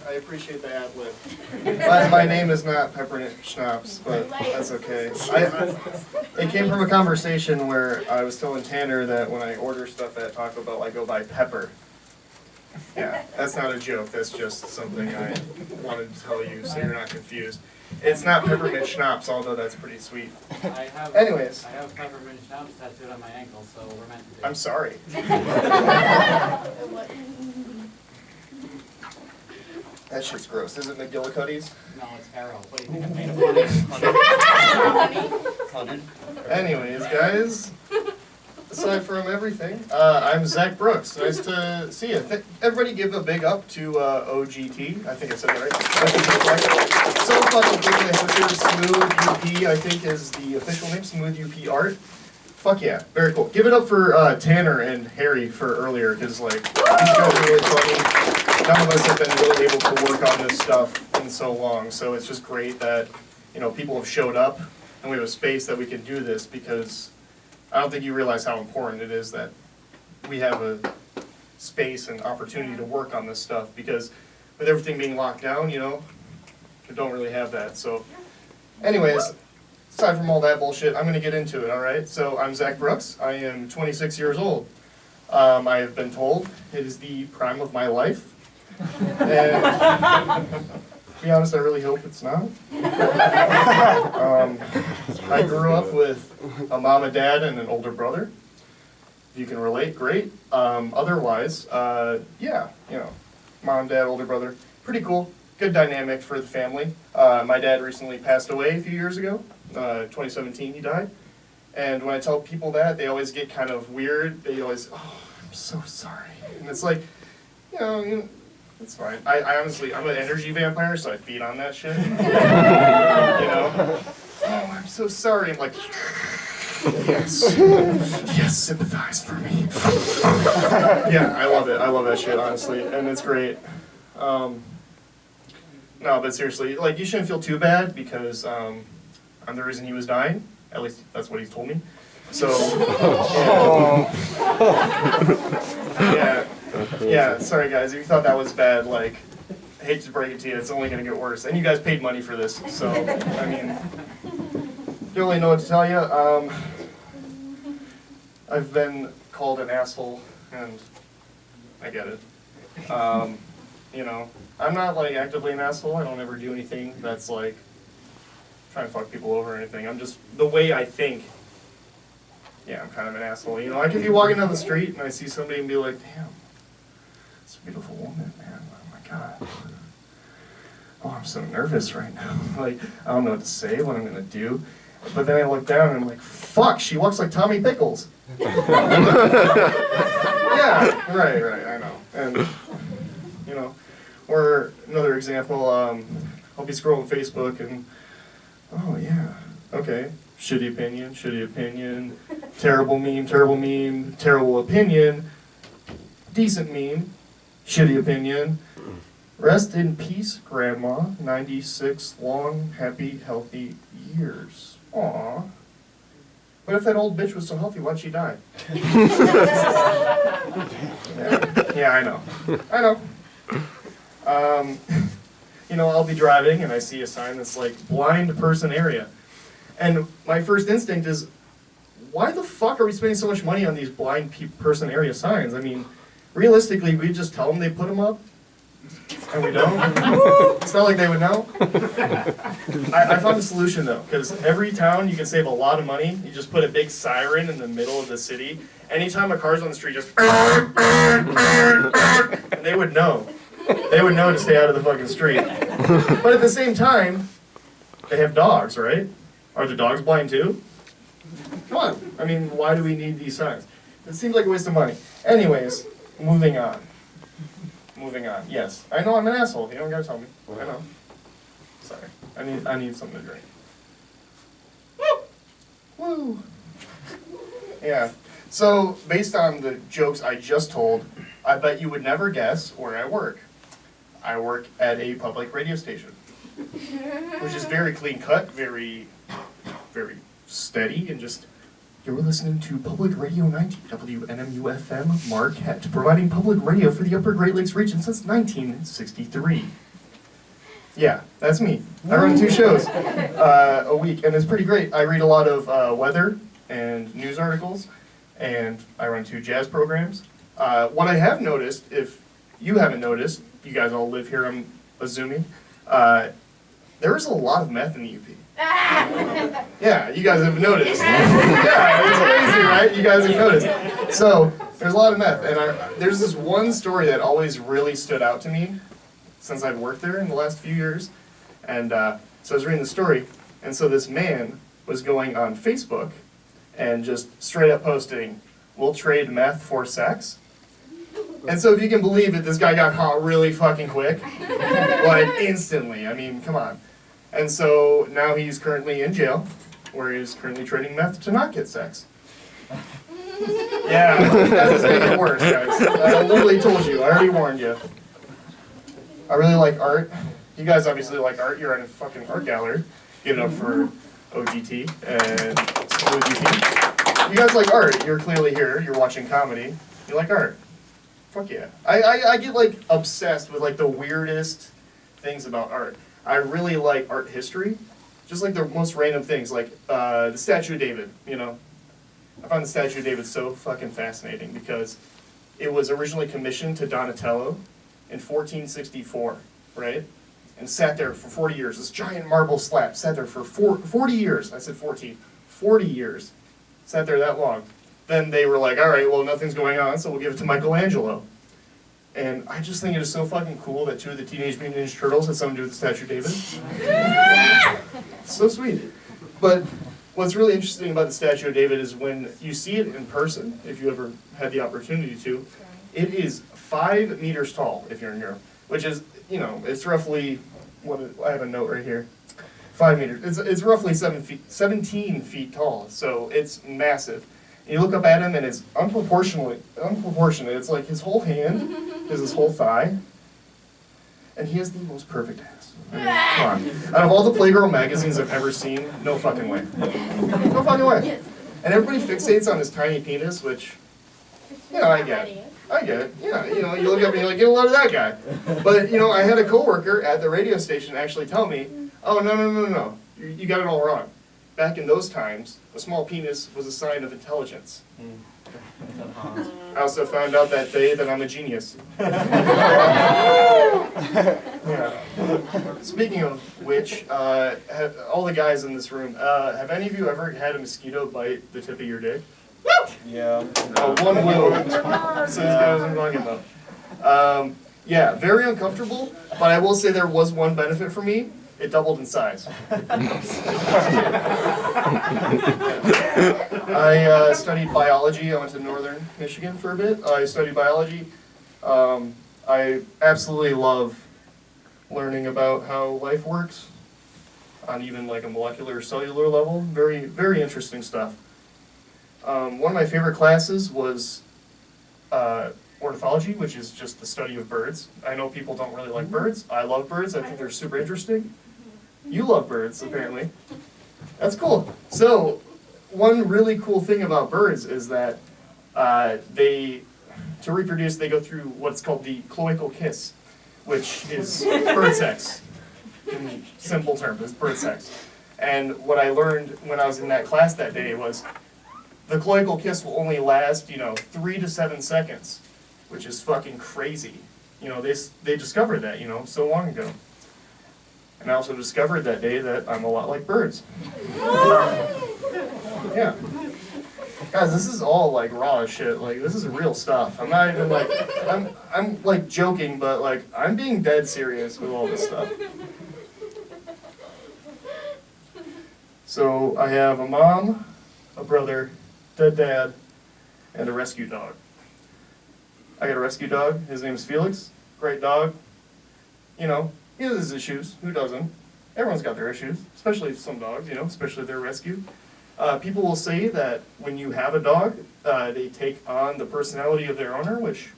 I appreciate the ad lib. My name is not Peppermint Schnapps, but that's okay. It came from a conversation where I was telling Tanner that when I order stuff at Taco Bell, I go by Pepper. Yeah, that's not a joke. That's just something I wanted to tell you so you're not confused. It's not Peppermint Schnapps, although that's pretty sweet. Anyways. I have Peppermint Schnapps tattooed on my ankle, so we're meant to be. I'm sorry. That shit's gross. Is it McGillicuddy's? No, it's Arrow. What do you think I'm made of honey? Anyways, guys, aside from everything, I'm Zach Brooks. Nice to see you. Everybody give a big up to OGT. I think I said that right. So fucking big. Smooth UP, I think, is the official name. Smooth UP Art. Fuck yeah, very cool. Give it up for Tanner and Harry for earlier, because like these guys are really funny. None of us have been really able to work on this stuff in so long, so it's just great that people have showed up and we have a space that we can do this, because I don't think you realize how important it is that we have a space and opportunity to work on this stuff, because with everything being locked down, we don't really have that. So anyways, aside from all that bullshit, I'm going to get into it, alright? So I'm Zach Brooks. I am 26 years old. I have been told it is the prime of my life. And to be honest, I really hope it's not. I grew up with a mom and dad and an older brother. If you can relate, great. Otherwise, yeah, mom, dad, older brother, pretty cool. Good dynamic for the family. My dad recently passed away a few years ago. 2017 he died. And when I tell people that, they always get kind of weird. They always, oh, I'm so sorry. And it's like, it's fine. I honestly, I'm an energy vampire, so I feed on that shit. Oh, I'm so sorry. I'm like, yes, sympathize for me. Yeah, I love it. I love that shit, honestly, and it's great. No, but seriously, like, you shouldn't feel too bad, because I'm the reason he was dying. At least that's what he's told me. So, yeah, sorry guys, if you thought that was bad, like, I hate to break it to you, it's only going to get worse. And you guys paid money for this, so, I mean, don't really know what to tell you. I've been called an asshole, and I get it. I'm not, like, actively an asshole. I don't ever do anything that's, like, trying to fuck people over or anything. I'm just, the way I think, yeah, I'm kind of an asshole. I could be walking down the street and I see somebody and be like, damn, it's a beautiful woman, man. Oh my God. Oh, I'm so nervous right now. Like, I don't know what to say, what I'm going to do. But then I look down and I'm like, fuck, she walks like Tommy Pickles. Yeah, right, I know. And, or another example, I'll be scrolling Facebook and, oh yeah, okay. Shitty opinion, terrible meme, terrible opinion, decent meme, shitty opinion. Rest in peace, Grandma, 96 long, happy, healthy years. Aw. What if that old bitch was so healthy, why'd she die? Yeah, I know. I'll be driving and I see a sign that's like, blind person area. And my first instinct is, why the fuck are we spending so much money on these blind person area signs? I mean, realistically, we just tell them they put them up, and we don't. It's not like they would know. I found a solution, though, because every town you can save a lot of money. You just put a big siren in the middle of the city. Anytime a car's on the street, just and they would know. They would know to stay out of the fucking street. But at the same time, they have dogs, right? Are the dogs blind too? Come on. I mean, why do we need these signs? It seems like a waste of money. Anyways, moving on. Yes. I know I'm an asshole. You don't gotta tell me. I know. Sorry. I need something to drink. Woo! Yeah. So, based on the jokes I just told, I bet you would never guess where I work. I work at a public radio station, which is very clean cut, very steady, and just You're listening to Public Radio 90, WNMU-FM Marquette, providing public radio for the Upper Great Lakes region since 1963. Yeah, that's me. I run 2 shows a week, and it's pretty great. I read a lot of weather and news articles, and I run 2 jazz programs. What I have noticed, if you haven't noticed, you guys all live here, I'm assuming, there is a lot of meth in the UP. Yeah, you guys have noticed. Yeah, it's crazy, right? You guys have noticed. So, there's a lot of meth, and there's this one story that always really stood out to me since I've worked there in the last few years. And so I was reading the story, and so this man was going on Facebook and just straight up posting, "We'll trade meth for sex." And so if you can believe it, this guy got caught really fucking quick. Like, instantly. I mean, come on. And so now he's currently in jail, where he's currently trading meth to not get sex. Yeah, that just make it worse, guys. I literally told you. I already warned you. I really like art. You guys obviously like art. You're in a fucking art gallery. Give it up for OGT and OGT. You guys like art. You're clearly here. You're watching comedy. You like art. Fuck yeah. I get like obsessed with like the weirdest things about art. I really like art history. Just like the most random things, like the Statue of David, you know. I find the Statue of David so fucking fascinating because it was originally commissioned to Donatello in 1464, right? And sat there for 40 years. This giant marble slab sat there for 40 years. I said 14. 40 years. Sat there that long. Then they were like, all right, well, nothing's going on, so we'll give it to Michelangelo. And I just think it is so fucking cool that 2 of the Teenage Mutant Ninja Turtles had something to do with the Statue of David. So sweet. But what's really interesting about the Statue of David is when you see it in person, if you ever had the opportunity to, it is 5 meters tall if you're in Europe, which is, you know, it's roughly, I have a note right here, 5 meters. It's roughly 17 feet tall, so it's massive. And you look up at him and it's unproportionate. It's like his whole hand is his whole thigh, and he has the most perfect ass. I mean, come on. Out of all the Playgirl magazines I've ever seen, no fucking way. No fucking way. And everybody fixates on his tiny penis, which, you know, I get it. Yeah, you know, you look up and you're like, get a load of that guy. But, you know, I had a coworker at the radio station actually tell me, oh, no. You got it all wrong. Back in those times, a small penis was a sign of intelligence. I also found out that day that I'm a genius. Yeah. Speaking of which, all the guys in this room, have any of you ever had a mosquito bite the tip of your dick? Yeah. One will. So this guy was talking about. Yeah, very uncomfortable, but I will say there was one benefit for me. It doubled in size. I studied biology. I went to Northern Michigan for a bit. I studied biology. I absolutely love learning about how life works on even like a molecular cellular level. Very, very interesting stuff. One of my favorite classes was ornithology, which is just the study of birds. I know people don't really like birds. I love birds. I think they're super interesting. You love birds, apparently. That's cool. So, one really cool thing about birds is that to reproduce, they go through what's called the cloacal kiss, which is bird sex. In simple terms, it's bird sex. And what I learned when I was in that class that day was the cloacal kiss will only last, 3 to 7 seconds, which is fucking crazy. They discovered that, so long ago. And I also discovered that day that I'm a lot like birds. Yeah. Guys, this is all like raw as shit. Like, this is real stuff. I'm not even like, I'm like joking, but like, I'm being dead serious with all this stuff. So, I have a mom, a brother, dead dad, and a rescue dog. I got a rescue dog. His name is Felix. Great dog. He has his issues. Who doesn't? Everyone's got their issues, especially some dogs, especially if they're rescued. People will say that when you have a dog, they take on the personality of their owner, which,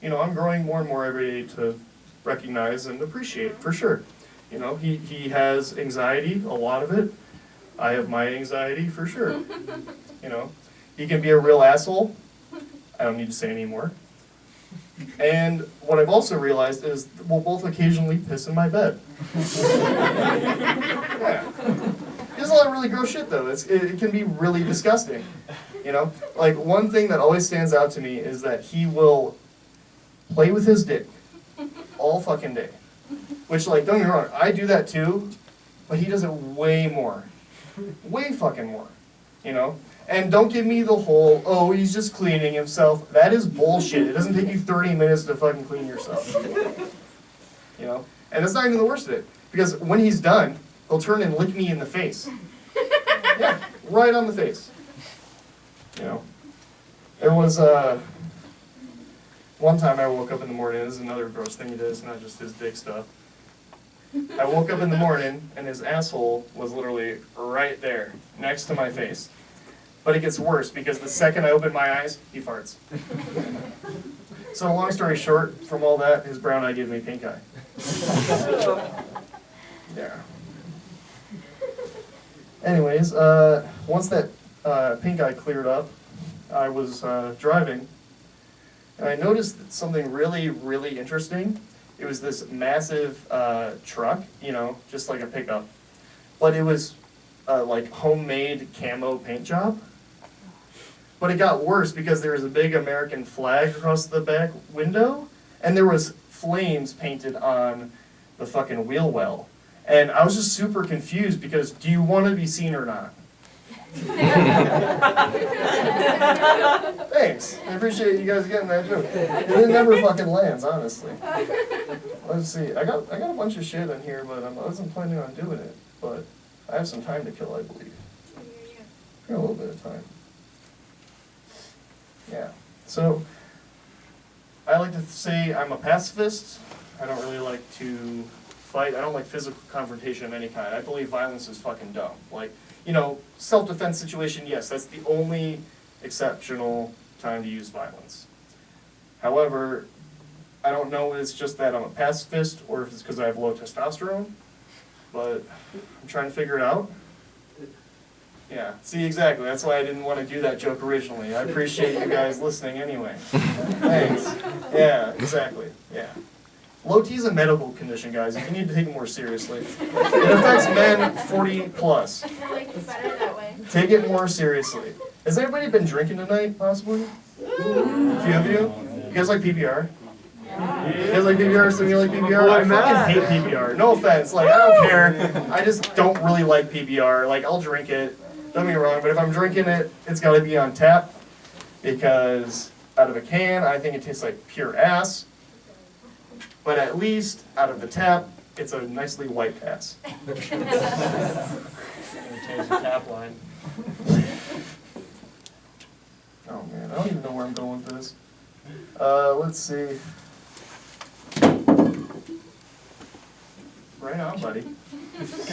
I'm growing more and more every day to recognize and appreciate, for sure. He has anxiety, a lot of it. I have my anxiety, for sure. you know. He can be a real asshole. I don't need to say anymore. And what I've also realized is we'll both occasionally piss in my bed. Yeah. He does a lot of really gross shit though. It can be really disgusting. You know? Like one thing that always stands out to me is that he will play with his dick all fucking day. Which, like, don't get me wrong, I do that too, but he does it way more. Way fucking more. You know? And don't give me the whole, oh, he's just cleaning himself. That is bullshit. It doesn't take you 30 minutes to fucking clean yourself. You know? And that's not even the worst of it. Because when he's done, he'll turn and lick me in the face. Yeah, right on the face. You know? There was, one time I woke up in the morning, this is another gross thing he does, not just his dick stuff. I woke up in the morning, and his asshole was literally right there, next to my face. But it gets worse, because the second I open my eyes, he farts. So long story short, from all that, his brown eye gave me pink eye. Yeah. Anyways, once that pink eye cleared up, I was driving, and I noticed something really, really interesting. It was this massive truck, you know, just like a pickup. But it was like homemade camo paint job. But it got worse because there was a big American flag across the back window, and there was flames painted on the fucking wheel well. And I was just super confused because do you want to be seen or not? Thanks. I appreciate you guys getting that joke. It never fucking lands, honestly. Let's see. I got a bunch of shit in here, but I wasn't planning on doing it. But I have some time to kill, I believe. Got a little bit of time. Yeah. So I like to say I'm a pacifist. I don't really like to fight. I don't like physical confrontation of any kind. I believe violence is fucking dumb. Like, you know, self-defense situation, yes, that's the only exceptional time to use violence. However, I don't know if it's just that I'm a pacifist or if it's because I have low testosterone, but I'm trying to figure it out. Yeah, see, exactly. That's why I didn't want to do that joke originally. I appreciate you guys listening anyway. Thanks. Yeah, exactly. Yeah. Low T is a medical condition, guys. You need to take it more seriously. It affects men 40 plus. I feel like it's better that way. Take it more seriously. Has everybody been drinking tonight, possibly? A few of you? You guys like PBR? You guys like PBR? Some of you like PBR? I fucking hate PBR. No offense. Like, I don't care. I just don't really like PBR. Like, I'll drink it. Don't get me wrong, but if I'm drinking it, it's got to be on tap. Because out of a can, I think it tastes like pure ass. But at least, out of the tap, it's a nicely white pass. Change the tap line. Oh man, I don't even know where I'm going with this. Let's see. Right on, buddy.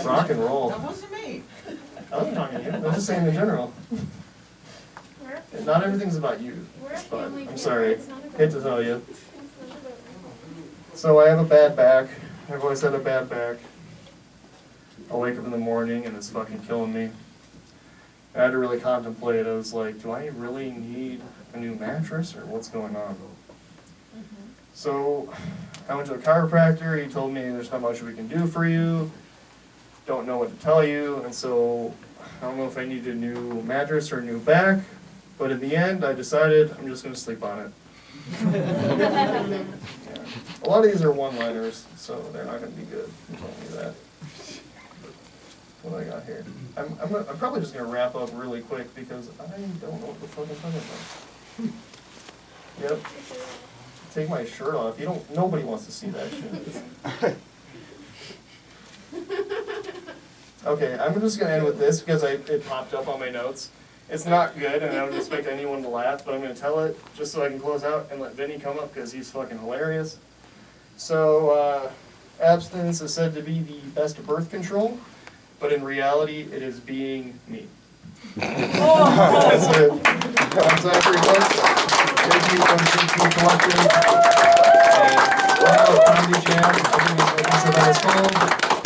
Rock and roll. That wasn't me. I wasn't talking to you. I was just saying in general. Not everything's about you, We're a but family I'm here. sorry. It's not about Hate to tell you. It's not about So I have a bad back. I've always had a bad back. I'll wake up in the morning and it's fucking killing me. I had to really contemplate. I was like, do I really need a new mattress or what's going on? So I went to a chiropractor. He told me there's not much we can do for you. Don't know what to tell you. And so I don't know if I need a new mattress or a new back. But in the end, I decided I'm just going to sleep on it. Yeah. A lot of these are one-liners, so they're not going to be good. I'm telling you that. What do I got here? I'm probably just going to wrap up really quick because I don't know what the fuck I'm talking about. Yep. Take my shirt off. Nobody wants to see that shit. Okay, I'm just going to end with this because it popped up on my notes. It's not good, and I don't expect anyone to laugh, but I'm going to tell it just so I can close out and let Vinny come up because he's fucking hilarious. So, abstinence is said to be the best birth control, but in reality, it is being me. That's it. I'm Zachary Bucks. Thank you from CT Collective. And we're out of Comedy Jam. Everything's at his home.